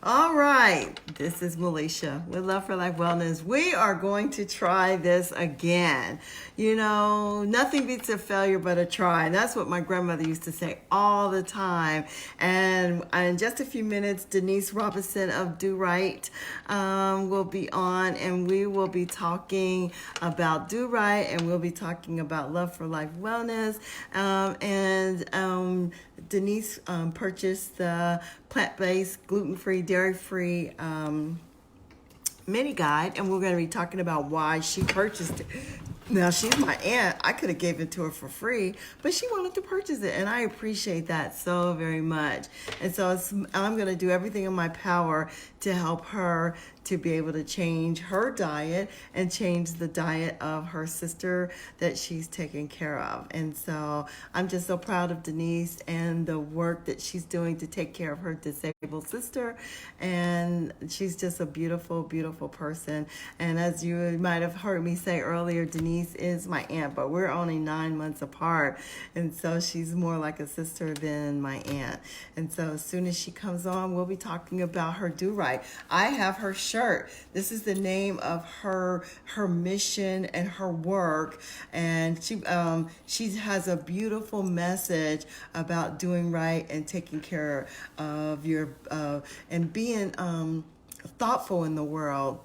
All right, this is Melesha with Love for Life Wellness. We are going to try this again. You know, nothing beats a failure but a try. And that's what my grandmother used to say all the time. And in just a few minutes, Denise Robinson of Do Right will be on, and we will be talking about Do Right, and we'll be talking about Love for Life Wellness. Denise purchased the plant-based, gluten-free, dairy-free mini guide, and we're going to be talking about why she purchased it. Now, she's my aunt. I could have gave it to her for free, but she wanted to purchase it, and I appreciate that so very much. And so I'm going to do everything in my power to help her to be able to change her diet and change the diet of her sister that she's taking care of. And so I'm just so proud of Denise and the work that she's doing to take care of her disabled sister. And she's just a beautiful, beautiful person. And as you might have heard me say earlier, Denise is my aunt, but we're only 9 months apart. And so she's more like a sister than my aunt. And so as soon as she comes on, we'll be talking about her Do Right. I have her shirt. This is the name of her mission and her work, and she has a beautiful message about doing right and taking care of your and being thoughtful in the world,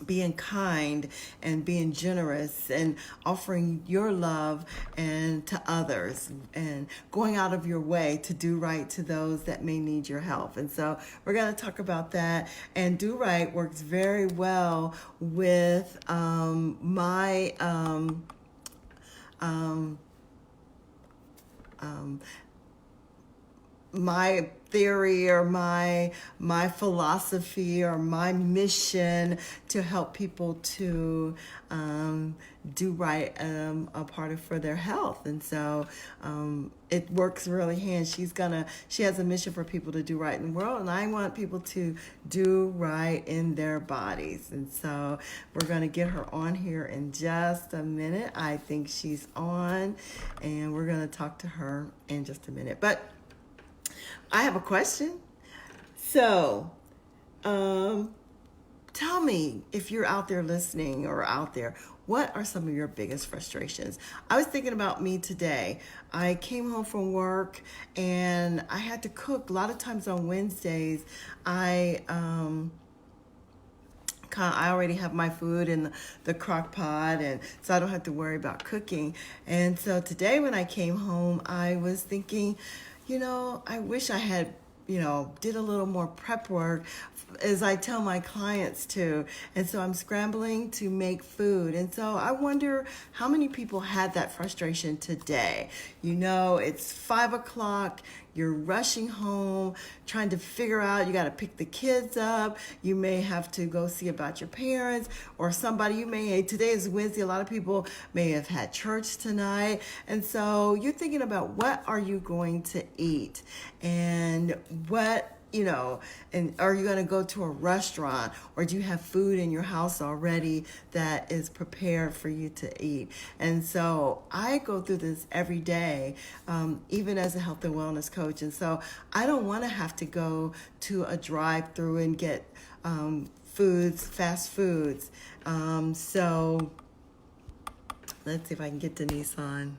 being kind and being generous and offering your love and to others and going out of your way to do right to those that may need your help. And so we're going to talk about that. And Do Right works very well with my my theory or my philosophy or my mission to help people to do right a part of for their health. And so it works really hand. She has a mission for people to do right in the world, and I want people to do right in their bodies. And so we're going to get her on here in just a minute. I think she's on, and we're going to talk to her in just a minute. But I have a question. So, tell me, if you're out there listening or out there, what are some of your biggest frustrations? I was thinking about me today. I came home from work and I had to cook. A lot of times on Wednesdays, I already have my food in the crock pot, and so I don't have to worry about cooking. And so today when I came home, I was thinking, I wish I had, did a little more prep work, as I tell my clients to. And so I'm scrambling to make food. And so I wonder how many people had that frustration today. It's 5 o'clock. You're rushing home, trying to figure out, you got to pick the kids up. You may have to go see about your parents or somebody. Today is Wednesday. A lot of people may have had church tonight. And so you're thinking about, what are you going to eat? And and are you going to go to a restaurant, or do you have food in your house already that is prepared for you to eat? And so I go through this every day, even as a health and wellness coach. And so I don't want to have to go to a drive-through and get fast foods. So let's see if I can get Denise on.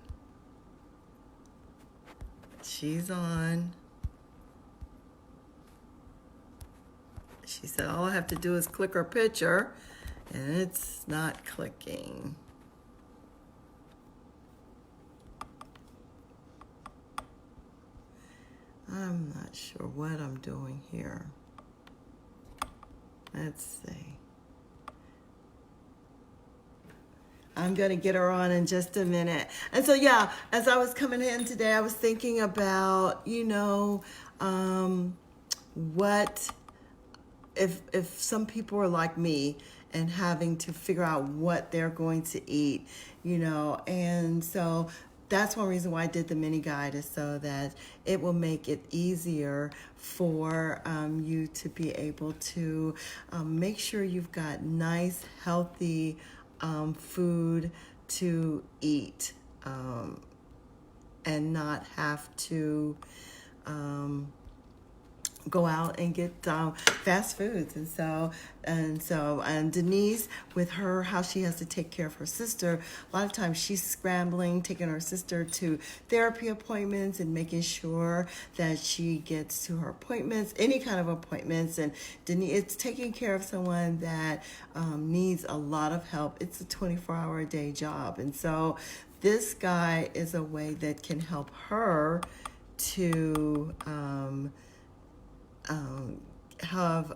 She's on. She said, all I have to do is click her picture, and it's not clicking. I'm not sure what I'm doing here. Let's see. I'm going to get her on in just a minute. And so, as I was coming in today, I was thinking about, what if some people are like me and having to figure out what they're going to eat, and so that's one reason why I did the mini guide, is so that it will make it easier for you to be able to make sure you've got nice, healthy food to eat, and not have to go out and get fast foods. And Denise, with her, how she has to take care of her sister, a lot of times she's scrambling, taking her sister to therapy appointments and making sure that she gets to her appointments, any kind of appointments. And Denise, it's taking care of someone that needs a lot of help. It's a 24-hour a day job. And so this guy is a way that can help her to um, have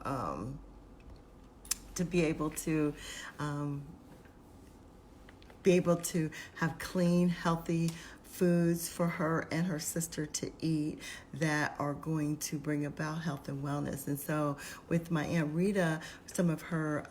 to um, be able to have clean, healthy foods for her and her sister to eat that are going to bring about health and wellness. And so, with my Aunt Rita, some of her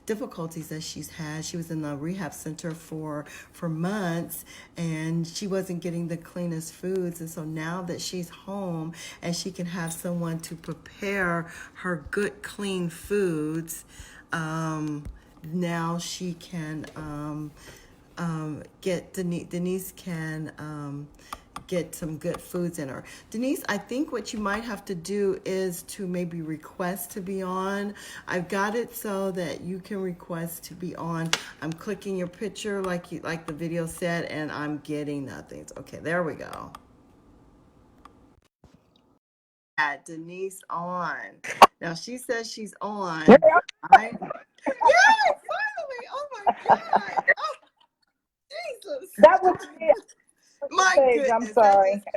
difficulties that she's had, she was in the rehab center for months, and she wasn't getting the cleanest foods. And so now that she's home and she can have someone to prepare her good, clean foods, now she can get Denise can get some good foods in her. Denise, I think what you might have to do is to maybe request to be on. I've got it so that you can request to be on. I'm clicking your picture like the video said, and I'm getting nothing. Okay, there we go. Denise on. Now she says she's on. I Yes, finally. Oh my God. Oh, Jesus. That was me on the My page. I'm goodness. That sorry. just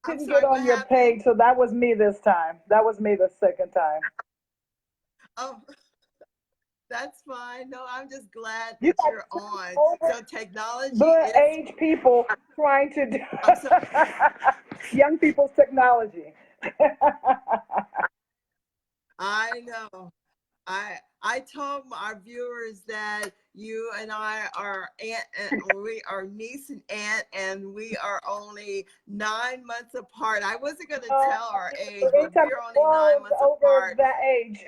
I'm Couldn't get sorry, what on your happened? page, so that was me this time. That was me the second time. Oh, that's fine. No, I'm just glad You that got you're two on. older So technology the is age people trying to do I'm so young people's technology. I know. I told our viewers that you and I are we are niece and aunt, and we are only 9 months apart. I wasn't going to Oh, tell our age, but anytime we are we're only 9 months over apart. that age,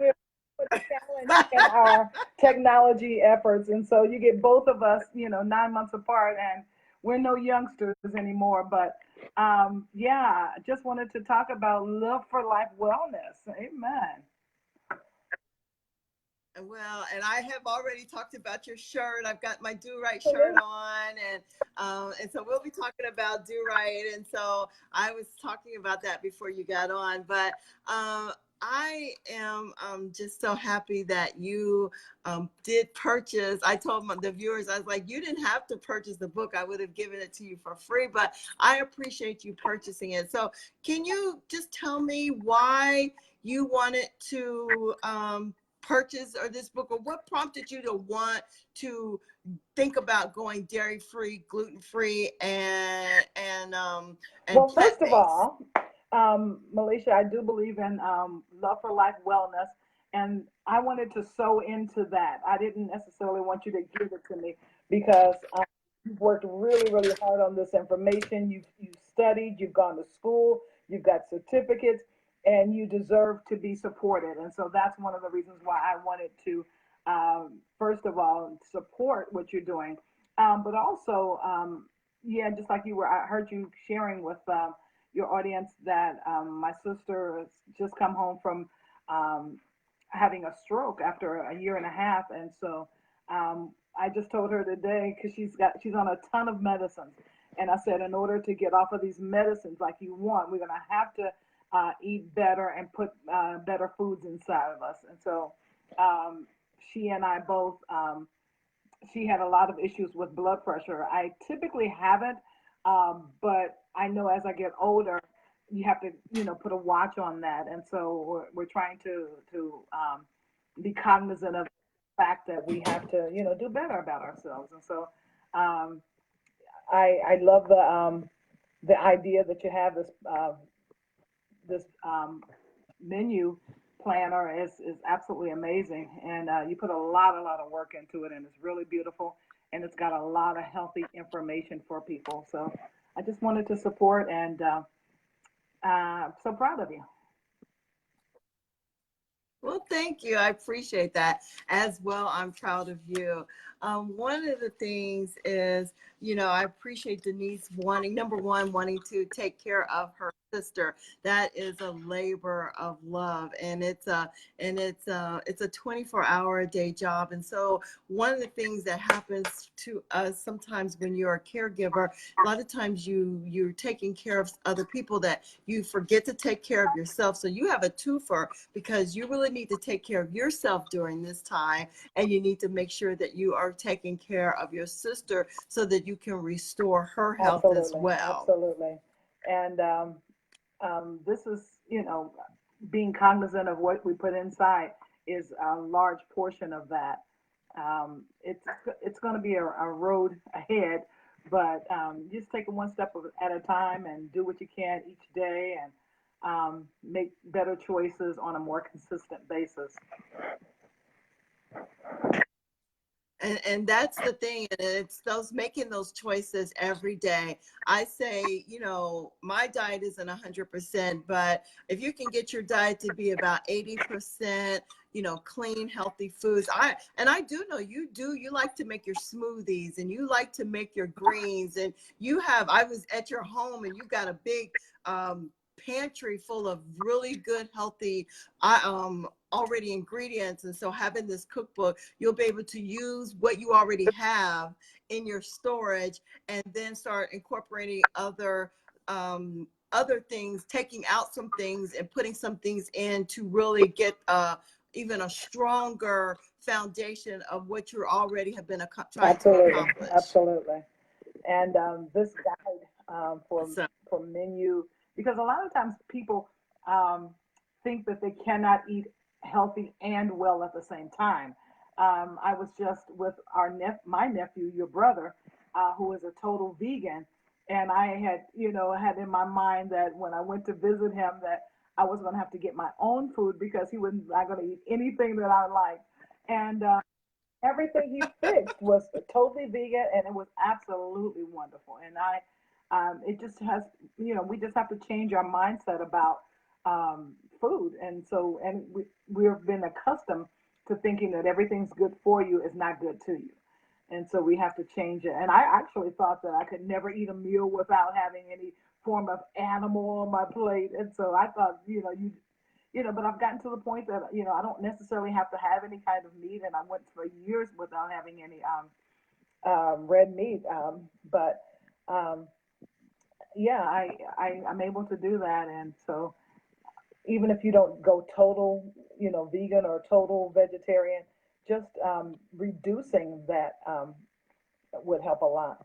we put a challenge in our technology efforts. And so you get both of us, 9 months apart, and we're no youngsters anymore. But yeah, just wanted to talk about Love for Life Wellness. Amen. Well, and I have already talked about your shirt. I've got my Do Right shirt Absolutely. on, and so we'll be talking about Do Right. And so I was talking about that before you got on, but I am just so happy that you did purchase. I told the viewers, I was like, you didn't have to purchase the book. I would have given it to you for free, but I appreciate you purchasing it. So can you just tell me why you wanted to purchase or this book, or what prompted you to want to think about going dairy free, gluten free, and Well, plant first of based? all, Melesha, I do believe in Love for Life Wellness, and I wanted to sow into that. I didn't necessarily want you to give it to me because you've worked really, really hard on this information. You've studied, you've gone to school, you've got certificates, and you deserve to be supported. And so that's one of the reasons why I wanted to, first of all, support what you're doing, but also yeah, just like you were, I heard you sharing with your audience that my sister has just come home from um, having a stroke after a year and a half, and so I just told her today because she's on a ton of medicines, and I said in order to get off of these medicines like you want, we're gonna have to eat better and put better foods inside of us, and so um, she and I both. She had a lot of issues with blood pressure. I typically haven't, but I know as I get older, you have to, put a watch on that. And so we're trying to be cognizant of the fact that we have to, do better about ourselves. And so um, I love the idea that you have this menu planner is absolutely amazing, and you put a lot of work into it, and it's really beautiful, and it's got a lot of healthy information for people. So I just wanted to support, and I'm so proud of you. Well, thank you. I appreciate that as well. I'm proud of you. One of the things is, I appreciate Denise wanting, number one, wanting to take care of her sister. That is a labor of love, and it's a 24-hour a day job. And so one of the things that happens to us sometimes when you're a caregiver, a lot of times you're taking care of other people that you forget to take care of yourself. So you have a twofer because you really need to take care of yourself during this time, and you need to make sure that you are taking care of your sister so that you can restore her health as Absolutely, well. absolutely. And this is, being cognizant of what we put inside is a large portion of that. It's going to be a road ahead, but just take it one step at a time and do what you can each day and make better choices on a more consistent basis. And that's the thing, and it's those making those choices every day. I say, my diet isn't 100%, but if you can get your diet to be about 80%, clean, healthy foods. I do know you like to make your smoothies, and you like to make your greens, and I was at your home, and you got a big pantry full of really good, healthy, already ingredients. And so having this cookbook, you'll be able to use what you already have in your storage, and then start incorporating other things, taking out some things and putting some things in to really get even a stronger foundation of what you already have been trying to Absolutely, accomplish. absolutely. And this guide So for menu, because a lot of times people um, think that they cannot eat healthy and well at the same time. I was just with my nephew, your brother, who is a total vegan, and I had had in my mind that when I went to visit him that I was going to have to get my own food because he was not going to eat anything that I liked, and everything he fixed was totally vegan, and it was absolutely wonderful. And it just has, we just have to change our mindset about food. And so, and we've been accustomed to thinking that everything's good for you is not good to you. And so we have to change it. And I actually thought that I could never eat a meal without having any form of animal on my plate. And so I thought, but I've gotten to the point that I don't necessarily have to have any kind of meat, and I went for years without having any red meat. But um, yeah, I'm able to do that, and so even if you don't go total, vegan or total vegetarian, just reducing that would help a lot.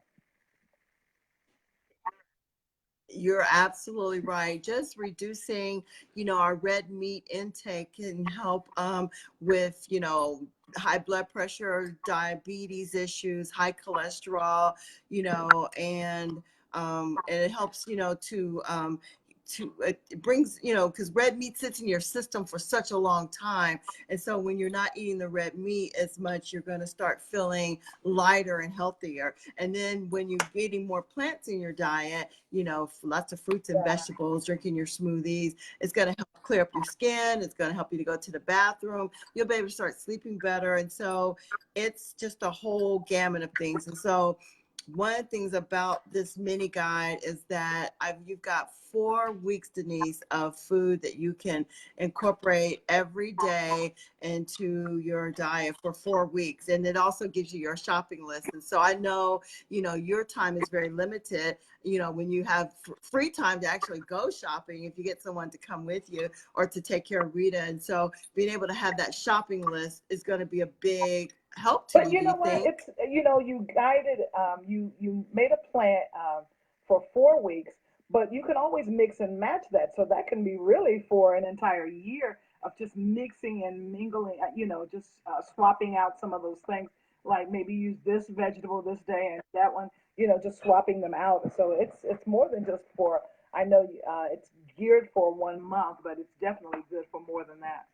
you're absolutely right. Just reducing, our red meat intake can help with, high blood pressure, diabetes issues, high cholesterol, and it helps, it brings, because red meat sits in your system for such a long time. And so when you're not eating the red meat as much, you're going to start feeling lighter and healthier. And then when you're eating more plants in your diet, lots of fruits and Yeah, vegetables, drinking your smoothies, it's going to help clear up your skin. It's going to help you to go to the bathroom. You'll be able to start sleeping better. And so it's just a whole gamut of things. And so one of the things about this mini guide is that you've got 4 weeks, Denise, of food that you can incorporate every day into your diet for 4 weeks. And it also gives you your shopping list. And so I know, your time is very limited, when you have free time to actually go shopping, if you get someone to come with you or to take care of Rita. And so being able to have that shopping list is going to be a big help to but you, you do you know what? think? It's you guided you made a plan for 4 weeks, but you can always mix and match that. So that can be really for an entire year of just mixing and mingling. Just swapping out some of those things. Like maybe use this vegetable this day and that one. Just swapping them out. So it's more than just for. I know it's geared for 1 month, but it's definitely good for more than that.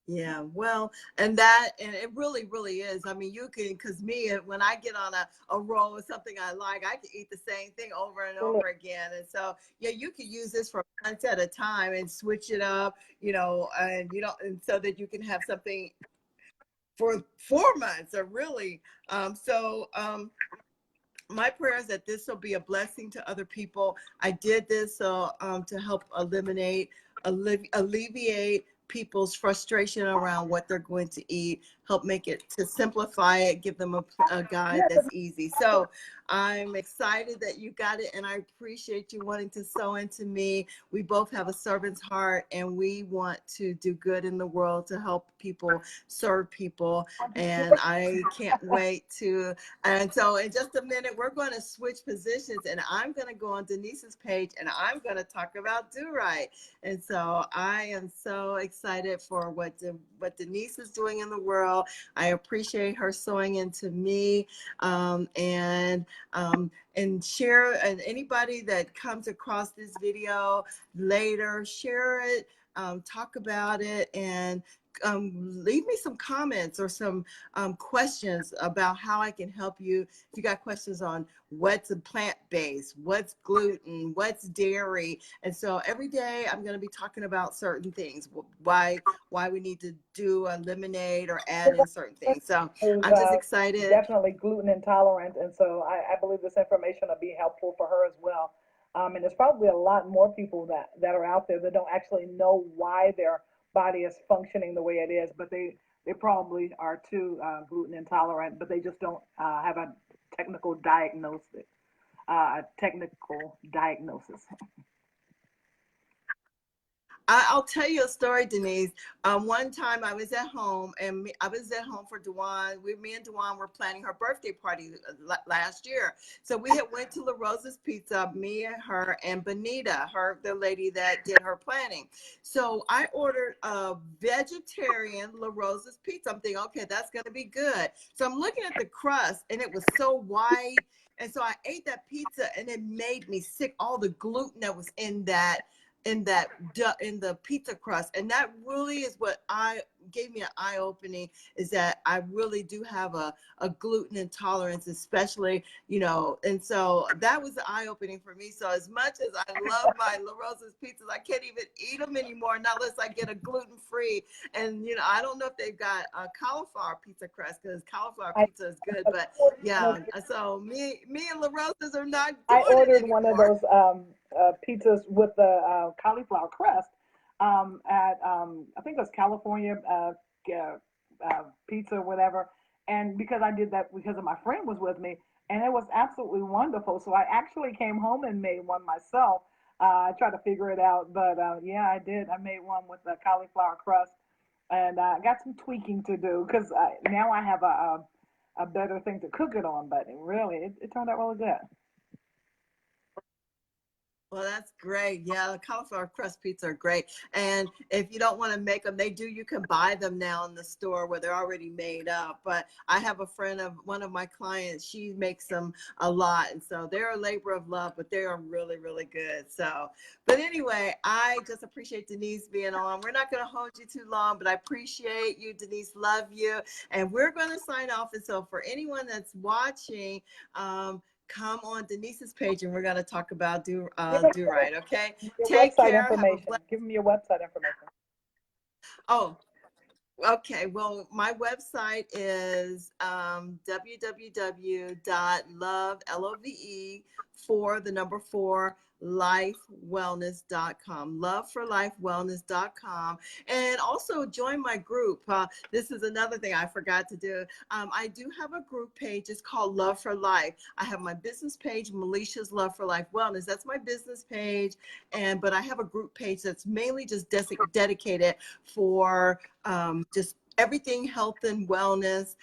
Yeah, well, and it really, really is. I mean, you can, because me, when I get on a roll with something I like, I can eat the same thing over and Absolutely. over again. And so, yeah, you can use this for months at a time and switch it up, and you don't, and so that you can have something. for 4 months, or really. My prayer is that this will be a blessing to other people. I did this to help alleviate people's frustration around what they're going to eat, help make it, to simplify it, give them a guide Yes, that's easy. So I'm excited that you got it, and I appreciate you wanting to sow into me. We both have a servant's heart, and we want to do good in the world, to help people, serve people, and I can't wait to. And so in just a minute, we're going to switch positions, and I'm going to go on Denise's page, and I'm going to talk about Do Right. And so I am so excited for what Denise is doing in the world. I appreciate her sewing into me, and share, and anybody that comes across this video later, share it, talk about it, and leave me some comments or some questions about how I can help you. If you got questions on what's a plant-based, what's gluten, what's dairy. And so every day I'm going to be talking about certain things, why we need to eliminate or add in certain things. So is I'm just excited. definitely gluten intolerant, and so I believe this information will be helpful for her as well. And there's probably a lot more people that are out there that don't actually know why their body is functioning the way it is, but they probably are too gluten intolerant, but they just don't have a technical diagnosis. Technical diagnosis. I'll tell you a story, Denise. One time I was at home, and I was at home for Dewan. Me and Dewan were planning her birthday party last year. So we had went to La Rosa's Pizza, me and her and Benita, the lady that did her planning. So I ordered a vegetarian La Rosa's Pizza. I'm thinking, okay, that's going to be good. So I'm looking at the crust, and it was so white. And so I ate that pizza, and it made me sick. All the gluten that was in the pizza crust, and that really is what I gave me an eye-opening, is that I really do have a gluten intolerance, especially, and so that was eye-opening for me. So as much as I love my La Rosa's pizzas, I can't even eat them anymore, not unless I get a gluten-free. And I don't know if they've got a cauliflower pizza crust, because cauliflower I, pizza is good, but yeah. So me and La Rosa's are not I doing it ordered one of anymore. those pizzas with the cauliflower crust at I think it was California pizza or whatever. And because I did that because of my friend was with me, and it was absolutely wonderful. So I actually came home and made one myself. I tried to figure it out, but yeah, I did. I made one with the cauliflower crust, and I got some tweaking to do because now I have a better thing to cook it on. But it turned out really good. Well, that's great. Yeah, the cauliflower crust pizza are great. And if you don't want to make them, you can buy them now in the store where they're already made up. But I have a friend of one of my clients, she makes them a lot. And so they're a labor of love, but they are really, really good. So, but anyway, I just appreciate Denise being on. We're not going to hold you too long, but I appreciate you, Denise. Love you. And we're going to sign off. And so for anyone that's watching, come on Denise's page, and we're going to talk about Give them do right. Okay. your Take website care. Have a information. blessed. Give them your website information. Oh, okay. Well, my website is www.love for the number 4 lifewellness.com, loveforlifewellness.com. And also join my group. This is another thing I forgot to do. I do have a group page. It's called Love for Life. I have my business page, Melesha's Love for Life Wellness. That's my business page. But I have a group page that's mainly just dedicated for just everything health and wellness.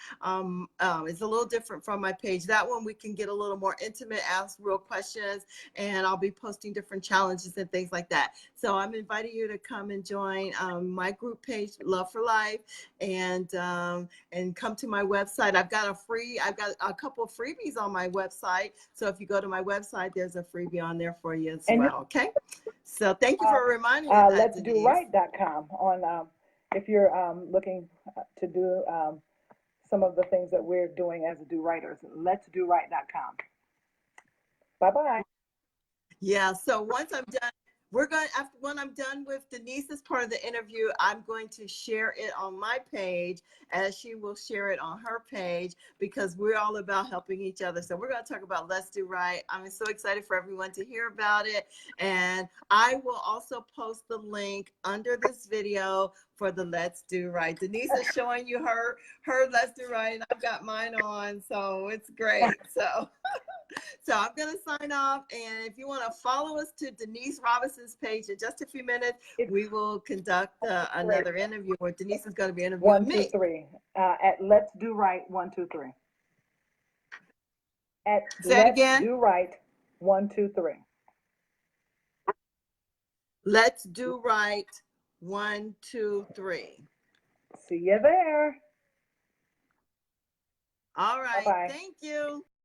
It's a little different from my page. That one we can get a little more intimate, ask real questions, and I'll be posting different challenges and things like that. So I'm inviting you to come and join my group page, Love for Life, and come to my website. I've got a couple of freebies on my website. So if you go to my website, there's a freebie on there for you as And well. Okay. So thank you for reminding me of that, let's do Denise. right.com on if you're looking to do some of the things that we're doing as do writers. Let's do right.com. Bye bye. Yeah. So once I'm done we're going after when I'm done with Denise's part of the interview, I'm going to share it on my page as she will share it on her page because we're all about helping each other. So we're going to talk about Let's Do Right. I'm so excited for everyone to hear about it. And I will also post the link under this video for the Let's Do Right. Denise is showing you her Let's Do Right, and I've got mine on. So it's great. So I'm going to sign off. And if you want to follow us to Denise Robinson's page in just a few minutes, we will conduct another interview where Denise is going to be interviewing me. 1, 2, 3. At Let's Do Right, 1, 2, 3. At Say it Let's again. Do Right, 1, 2, 3. Let's Do Right, 1, 2, 3. See you there. All right. Bye-bye. Thank you.